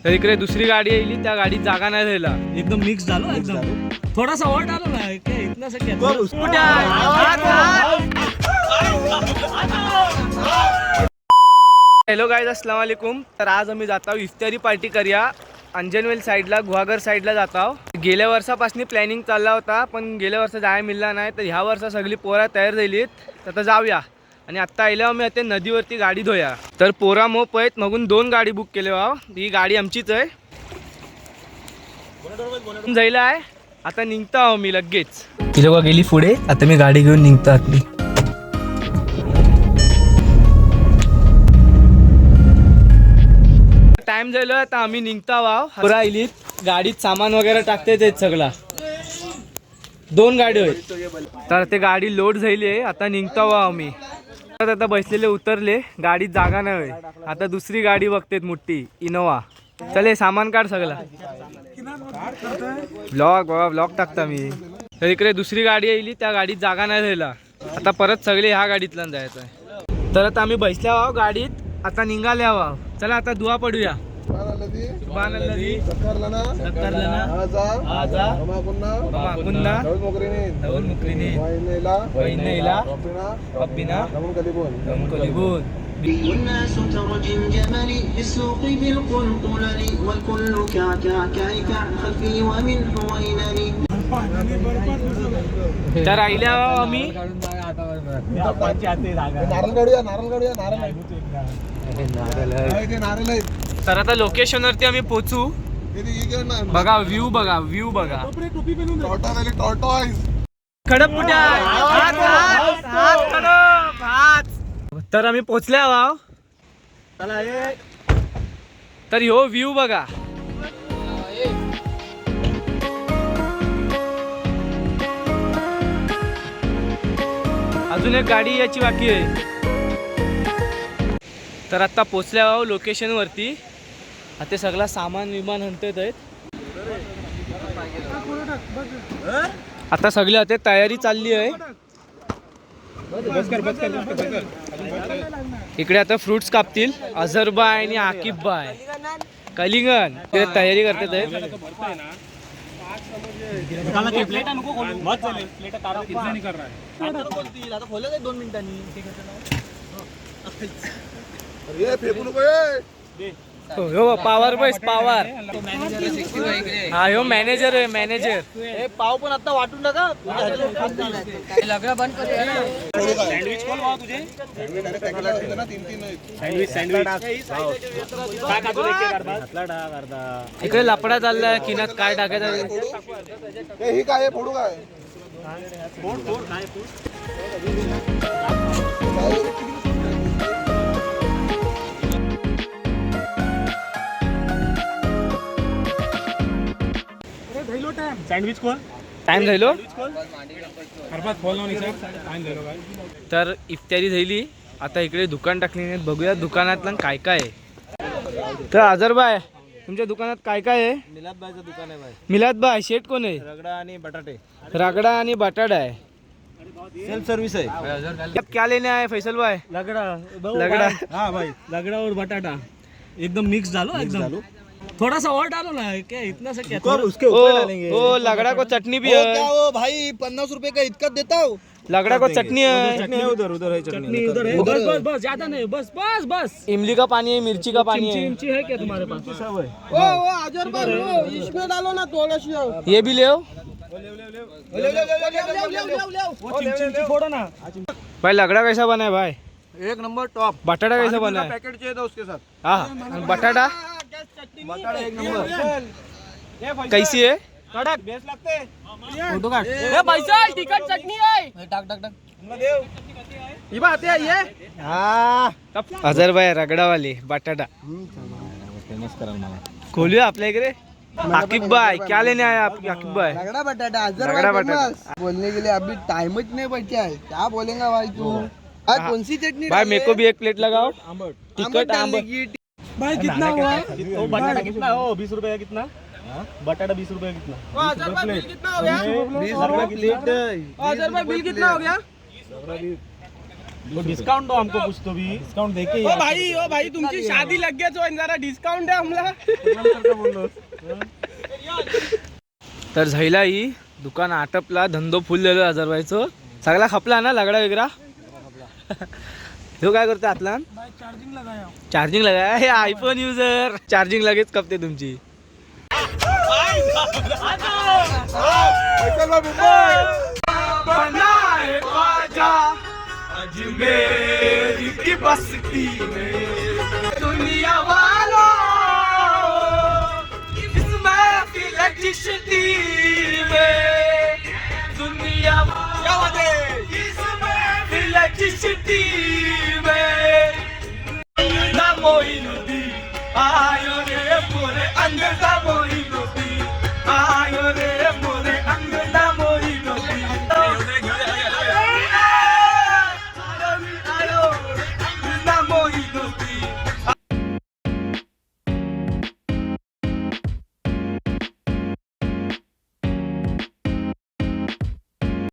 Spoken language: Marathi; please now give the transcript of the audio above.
तर इकडे दुसरी गाडी येईल, त्या गाडीत जागा नाही राहिला, एकदम मिक्स झालो एकदम थोडासा वॉट आलो ना इतना सा क्या हॅलो गाईज, अस्सलाम वालेकुम। तर आज आम्ही जात आहोत इफ्तारी पार्टी करूया अंजनवेल साईडला, गुहागर साईडला जात आहोत। गेल्या वर्षापासून प्लॅनिंग चालला होता, पण गेल्या वर्षी जायला मिळाला नाही, तर ह्या वर्षा सगळी पोरा तयार झालीत, तर आता जाऊया। आणि आत्ता आल्यावर आम्ही आता नदीवरती गाडी धुया। तर पोरा मोप आहेत, मगून 2 गाडी बुक केले वा, ही गाडी आमचीच आहे, जायला आहे। आता निघता आहो मी लगेच। ती लोक गेली पुढे, आता मी गाडी घेऊन निघतो आतली। टाइम झालो आता आम्ही निघता वाव। पुरा इलीत गाडीत सामान वगैरे टाकते ते सगळा, 2 गाडी आहेत, तर ते गाडी लोड झाली आहे, आता निघता वाव आम्ही। आता बसलेले उतरले, गाडीत जागा नाही, आता दुसरी गाडी बघतेत मोठी इनोवा। चले सामान काढ सगळा, ब्लॉग टाकता मी। तर इकडे दुसरी गाडी येईल, त्या गाडीत जागा नाही राहिला, आता परत सगळे ह्या गाडीतला जायचं आहे। तर आता आम्ही बसल्या वाव गाडीत, आता निघाल्या वाव। चला आता दुआ पडूया। والناس ترجم جملي بالسوق بالقلقلل والكل كعكعكع خلفي ومن حوينني तर राहिल्या आम्ही तर आता लोकेशन वरती आम्ही पोहोचू। बघा व्ह्यू बघा, व्ह्यू बघा। खडप कुठे तर आम्ही पोचल्या वाव। तर ह्यो व्ह्यू बघा, अजून एक गाडी याची बाकी आहे। तर आता पोचल्या वाव लोकेशन वरती, आता सगळा सामान विमान हंटत आहेत, आता सगळी आता तयारी चालली आहे। इकडे आता फ्रुट्स कापतील अझर बाय आणि आकिब बाय, कलिंगन ते तयारी करतात आहेत। हो पावर बस पावर, हा ह्यो मॅनेजर आहे, मॅनेजर। पाव पण आता वाटून टाका, लगडा बंद कर। सँडविच कोण भाव तुझे? इकडे लपडा चाललाय, किनात काय टाकायचं काय फोडू काय सँडविच कोण? टाइम झालो। काय तर इफ्तारी झाली, आता इकडे दुकान टाकली नाही, बघूया दुकानातलं काय काय आहे। तर अझर बाय, तुमच्या दुकानात काय काय आहे? मिलाद बायचं दुकान आहे भाई। मिलाद बाय शेट कोण आहे? रगडा आणि बटाटे, रगडा आणि बटाटा आहे, सेल्फ सर्विस आहे। अब क्या लेने आए फैसल भाई? लगड़ा लगड़ा। हाँ भाई, लगड़ा और बटाटा एकदम मिक्स डालो, एकदम थोड़ा सा और डालो ना, क्या इतना सा क्या उसके ऊपर डालेंगे। ओ लगड़ा को चटनी भी है, हो भाई 50 रुपए का इतका देता हूँ। लगड़ा को चटनी है, चटनी है उधर है, चटनी उधर है। बस बस बस, ज्यादा नहीं, बस बस बस। इमली का पानी है, मिर्ची का पानी है, चिमची है क्या तुम्हारे पास? सब है। ओ हजार रुपए इसमें डालो ना थोड़ा सा। ये भी ले। वो चिमची फोड़ो ना। भाई लगड़ा कैसा बना है भाई? एक नंबर टॉप। बटाटा कैसा बना है? पैकेट चाहिए था उसके साथ। हाँ, बटाटा बटाटा एक नंबर। कैसी है? कड़क बेस लगते। फोटो काट। टिकट चटनी है। टाक टाक टाक। ये बात है ये। हाँ। अझर भाई रगड़ा वाली बटाटा फेमस करा मला। खोलूया आपल्या इकडे। आकिब भाई क्या लेने आए आप? आकिब भाई रगड़ा बटाटा रगड़ा बटाटा। बोलने के लिए अभी टाइम ही नहीं बचा है, क्या बोलेगा भाई तू? आज कौन सी चटनी? भाई मेरे को भी एक प्लेट लगाओ। टिकट टिकट आंबट। भाई कितना हुआ? वो बटाटा कितना हो? 20 रुपए का कितना? बटाटा 20 रुपए कितना? 20 रुपए बिल कितना हो गया? 20 रुपए की प्लेट। 20 रुपए बिल कितना हो गया? डिस्काउंट दो हमको कुछ तो भी डिस्काउंट देके ओ भाई तुमची शादी लग गया जो जरा डिस्काउंट द्या आम्हाला. तर झायला ही दुकान आटपला, धंदो फुल झालो अजरबाईचं. सगळा खपला ना लगडा वेगळा. तो काय करतो आतला चार्जिंग लगाया हे आयफोन युजर. चार्जिंग लगेच कपते तुमची. दुनिया वालों